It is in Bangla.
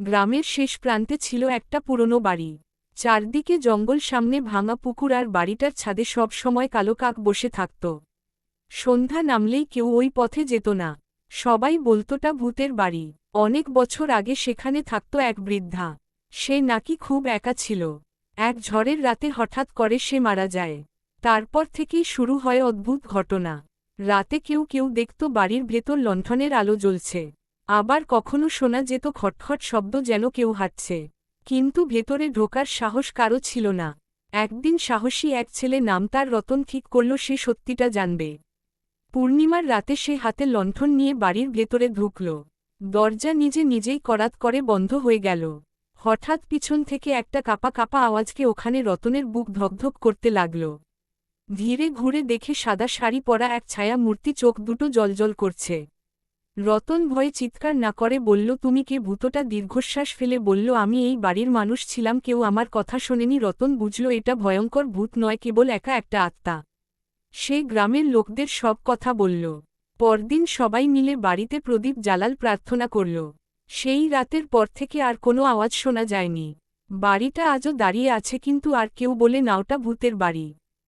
গ্রামের শেষ প্রান্তে ছিল একটা পুরনো বাড়ি। চারদিকে জঙ্গল, সামনে ভাঙা পুকুর, আর বাড়িটার ছাদে সব সময় কালো কাক বসে থাকত। সন্ধ্যা নামলেই কেউ ওই পথে যেত না। সবাই বলতোটা ভূতের বাড়ি। অনেক বছর আগে সেখানে থাকত এক বৃদ্ধা। সে নাকি খুব একা ছিল। এক ঝড়ের রাতে হঠাৎ করে সে মারা যায়। তারপর থেকেই শুরু হয় অদ্ভুত ঘটনা। রাতে কেউ কেউ দেখত বাড়ির ভেতর লণ্ঠনের আলো জ্বলছে। আবার কখনো শোনা যেত খটখট শব্দ, যেন কেউ হাঁটছে। কিন্তু ভেতরে ঢোকার সাহস কারো ছিল না। একদিন সাহসী এক ছেলে, নাম তার রতন, ঠিক করল সে সত্যিটা জানবে। পূর্ণিমার রাতে সে হাতে লণ্ঠন নিয়ে বাড়ির ভেতরে ঢুকল। দরজা নিজে নিজেই করাত করে বন্ধ হয়ে গেল। হঠাৎ পিছন থেকে একটা কাপা কাপা আওয়াজকে ওখানে রতনের বুক ধকধক করতে লাগল। ধীরে ঘুরে দেখে সাদা শাড়ি পরা এক ছায়া মূর্তি, চোখ দুটো জ্বলজ্বল করছে। রতন ভয়ে চিৎকার না করে বলল, তুমি কে? ভূতটা দীর্ঘশ্বাস ফেলে বলল, আমি এই বাড়ির মানুষ ছিলাম, কেউ আমার কথা শোনেনি। রতন বুঝল এটা ভয়ঙ্কর ভূত নয়, কেবল একা একটা আত্মা। সে গ্রামের লোকদের সব কথা বলল। পরদিন সবাই মিলে বাড়িতে প্রদীপ জ্বালাল, প্রার্থনা করল। সেই রাতের পর থেকে আর কোনো আওয়াজ শোনা যায়নি। বাড়িটা আজও দাঁড়িয়ে আছে, কিন্তু আর কেউ বলে না ওটা ভূতের বাড়ি।